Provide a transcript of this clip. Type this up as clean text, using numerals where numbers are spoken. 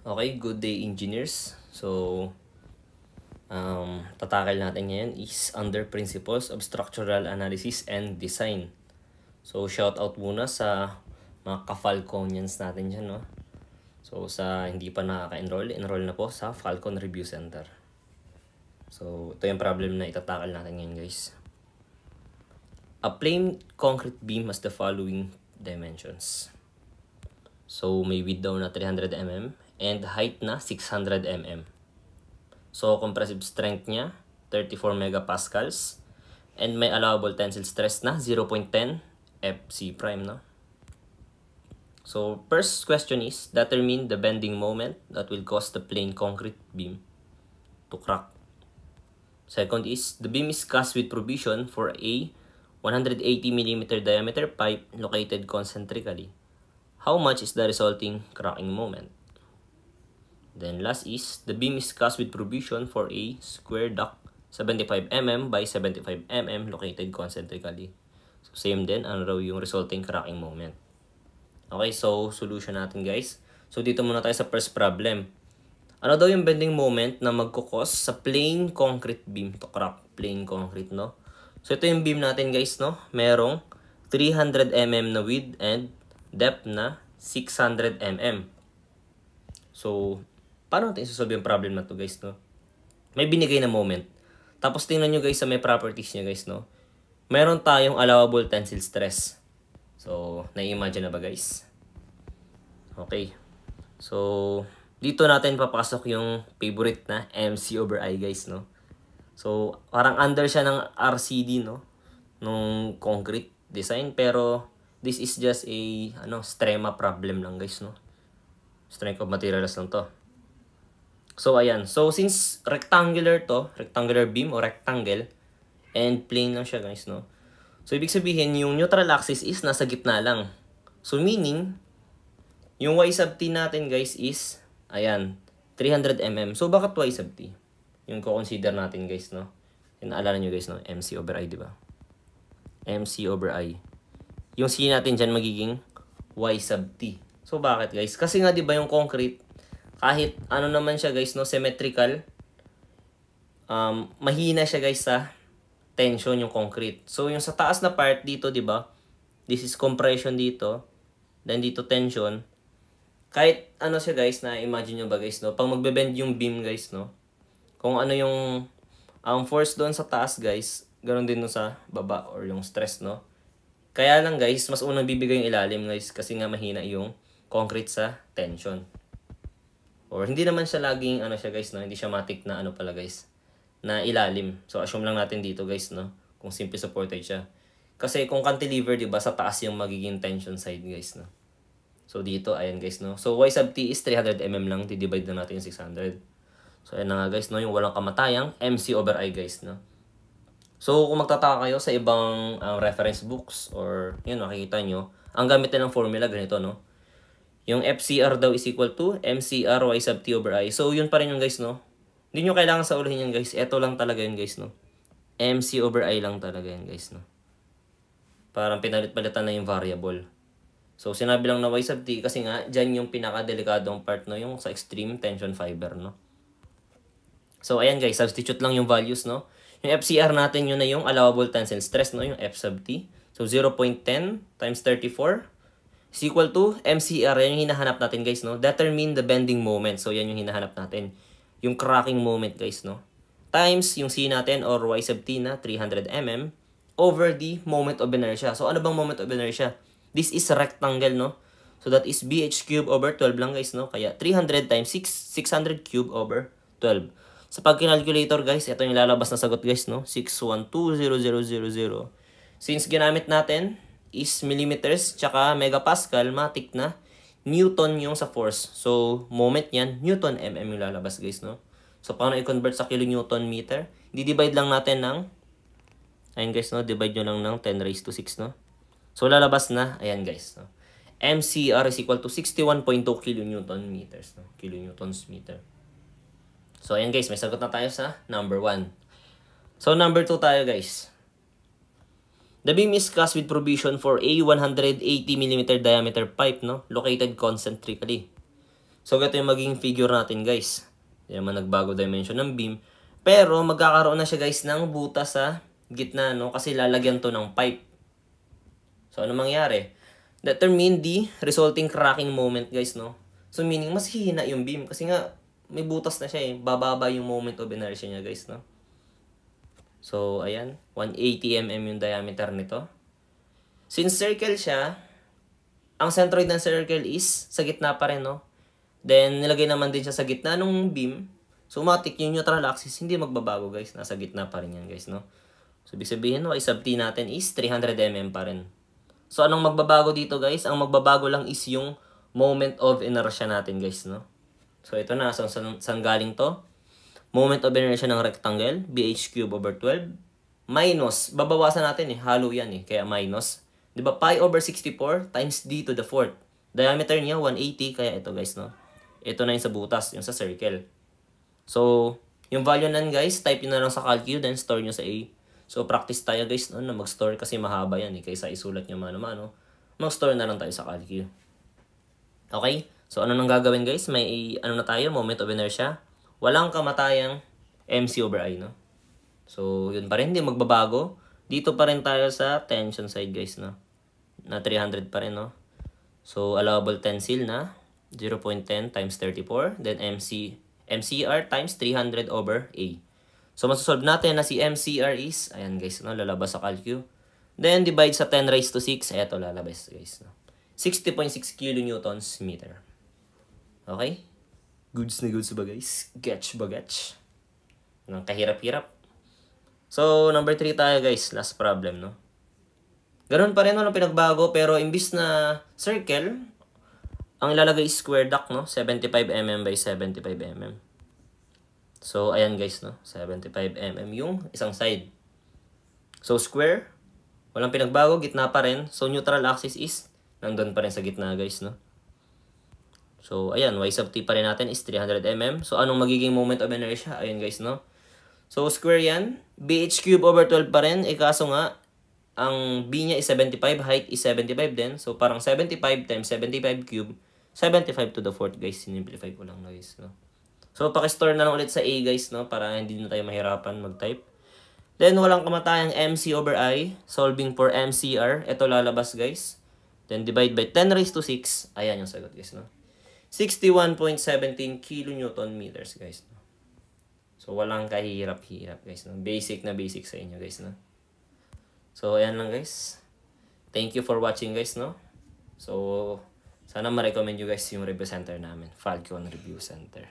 Okay, good day engineers. So, tatakil natin ngayon is under principles of structural analysis and design. So, shout out muna sa mga ka-Falconians natin dyan, no? So, sa hindi pa nakaka-enroll, enroll na po sa Falcon Review Center. So, ito yung problem na itatakil natin ngayon, guys. A plain concrete beam has the following dimensions. So, may width daw na 300 mm and height na 600 mm. So, compressive strength niya, 34 megapascals. And may allowable tensile stress na 0.10 FC prime, no? So, first question is, determine the bending moment that will cause the plain concrete beam to crack. Second is, the beam is cast with provision for a 180 mm diameter pipe located concentrically. How much is the resulting cracking moment? Then last is, the beam is cast with provision for a square duct 75 mm by 75 mm located concentrically. So same din, ano raw yung resulting cracking moment. Okay, so solution natin guys. So dito muna tayo sa first problem. Ano daw yung bending moment na magkukos sa plain concrete beam to crack? Plain concrete, no? So ito yung beam natin guys, no? Merong 300 mm na width and depth na 600 mm. So, paano natin isasolve yung problem na to guys, no? May binigay na moment. Tapos tingnan nyo guys sa may properties nyo guys, no? Meron tayong allowable tensile stress. So, nai-imagine na ba guys? Okay. So, dito natin papasok yung favorite na MC/I guys, no? So, parang under siya ng RCD, no? Nung concrete design. Pero, this is just a strema problem lang guys, no? Strength of materials lang to. So, ayan. So, since rectangular to, rectangular beam o rectangle, and plane lang siya guys, no? So, ibig sabihin, yung neutral axis is nasa gitna lang. So, meaning, yung y sub t natin guys is, ayan, 300 mm. So, bakit y sub t? Yung ko-consider natin guys, no? Naalala nyo guys, no? MC/I, di ba? MC/I. Yung C natin dyan magiging y sub t. So, bakit guys? Kasi nga, di ba yung concrete, kahit ano naman siya guys, no? Symmetrical, mahina siya guys sa tension yung concrete. So, yung sa taas na part dito, di ba? This is compression dito. Then, dito tension. Kahit ano siya guys, na imagine nyo ba guys, no? Pag magbe-bend yung beam guys, no? Kung ano yung force doon sa taas guys, ganoon din no sa baba or yung stress, no? Kaya lang guys, mas unang bibigay yung ilalim guys kasi nga mahina yung concrete sa tension. Or hindi naman siya laging siya guys, no? Hindi siya matik na pala guys, na ilalim. So assume lang natin dito guys, no? Kung simple supported siya. Kasi kung cantilever, di ba, sa taas yung magiging tension side guys, no? So dito, ayan guys, no? So y sub t is 300 mm lang, di-divide na natin yung 600. So ayan na nga guys, no? Yung walang kamatayang MC/I guys, no? So, kung magtataka kayo sa ibang reference books or yun, makikita nyo, ang gamit nilang formula ganito, no? Yung FCR daw is equal to MCR y sub t/I. So, yun pa rin yung guys, no? Hindi nyo kailangan sa uluhin yan guys. Ito lang talaga yun guys, no? MC/I lang talaga yun guys, no? Parang pinalit-palitan na yung variable. So, sinabi lang na y sub t kasi nga, dyan yung pinakadelikadong part, no? Yung sa extreme tension fiber, no? So, ayan guys, substitute lang yung values, no? Yung FCR natin yun na yung allowable tensile stress, no? Yung F sub t. So, 0.10 times 34 is equal to MCR. Yan yung hinahanap natin, guys, no? Determine the bending moment. So, yan yung hinahanap natin. Yung cracking moment, guys, no? Times yung C natin or Y sub t na 300 mm over the moment of inertia. So, ano bang moment of inertia? This is a rectangle, no? So, that is BH cube over 12 lang, guys, no? Kaya, 300 times 600 cube over 12. Sa pag-calculator guys, ito yung lalabas na sagot guys, no? 6120000. Since ginamit natin is millimeters tsaka megapascal, matik na Newton yung sa force. So, moment yan, Newton mm yung lalabas guys, no? So, paano i-convert sa kilonewton meter? Di-divide lang natin ng, ayan guys, no? Divide nyo lang ng 10 raised to 6, no? So, lalabas na, ayan guys, no? MCR is equal to 61.2 kilonewton meters, no? Kilonewtons meter. So, ayan guys, may sagot na tayo sa number 1. So, number 2 tayo guys. The beam is cast with provision for a 180 mm diameter pipe, no? Located concentrically. So, ito yung magiging figure natin, guys. Hindi naman nagbago dimension ng beam. Pero, magkakaroon na siya, guys, ng butas sa gitna, no? Kasi lalagyan to ng pipe. So, ano mangyari? Determine the resulting cracking moment, guys, no? So, meaning, mas hihina yung beam. Kasi nga, may butas na siya, eh. Bababa yung moment of inertia niya, guys, no? So, ayan. 180 mm yung diameter nito. Since circle siya, ang centroid ng circle is sa gitna pa rin, no? Then, nilagay naman din siya sa gitna ng beam. So, automatic yung neutral axis, hindi magbabago, guys. Nasa gitna pa rin yan, guys, no? So, ibig sabihin, y sub t natin is 300 mm pa rin. So, anong magbabago dito, guys? Ang magbabago lang is yung moment of inertia natin, guys, no? So, ito na. Saan galing to? Moment of inertia ng rectangle, bh cube over 12, minus, babawasan natin eh, halo yan eh, kaya minus. Diba, pi over 64 times d to the fourth. Diameter niya, 180, kaya ito guys, no? Ito na yung sa butas, yung sa circle. So, yung value nan guys, type nyo na lang sa calcu, then store nyo sa A. So, practice tayo guys, no, na mag-store kasi mahaba yan eh, kaysa isulat nyo mano-mano. Mag-store na lang tayo sa calcu. Okay? So, ano nang gagawin guys? May, ano na tayo, moment of inertia. Walang kamatayang MC over I, no? So, yun pa rin, hindi magbabago. Dito pa rin tayo sa tension side, guys, no? Na 300 pa rin, no? So, allowable tensile na 0.10 times 34. Then, MCR times 300 over A. So, masasolve natin na si MCR is, ayan, guys, no? Lalabas sa calcu. Then, divide sa 10 raised to 6. Eto, lalabas, guys, no? 60.6 kilonewtons meter. Okay? Goods na goods ba guys? Getch ba getch? Nang kahirap-hirap. So, number 3 tayo guys. Last problem, no? Ganun pa rin walang pinagbago. Pero imbis na circle, ang ilalagay is square duct, no? 75 mm by 75 mm. So, ayan guys, no? 75 mm yung isang side. So, square. Walang pinagbago. Gitna pa rin. So, neutral axis is nandun pa rin sa gitna guys, no? So, ayan, y sub t pa rin natin is 300 mm. So, anong magiging moment of inertia? Ayun guys, no? So, square yan. bh cube over 12 pa rin. Kaso nga, ang b niya is 75, height is 75 din. So, parang 75 times 75 cube, 75 to the fourth, guys. Sinimplify ko lang, guys, no? So, pakistore na lang ulit sa A, guys, no? Para hindi na tayo mahirapan mag-type. Then, walang kamatayang MC over I. Solving for MCR. Ito lalabas, guys. Then, divide by 10 raised to 6. Ayan yung sagot, guys, no? 61.17 kilonewton meters, guys. So, walang kahirap-hirap, guys. No? Basic na basic sa inyo, guys. No? So, ayan lang, guys. Thank you for watching, guys. No? So, sana ma-recommend nyo, guys, yung review center namin. Falcon Review Center.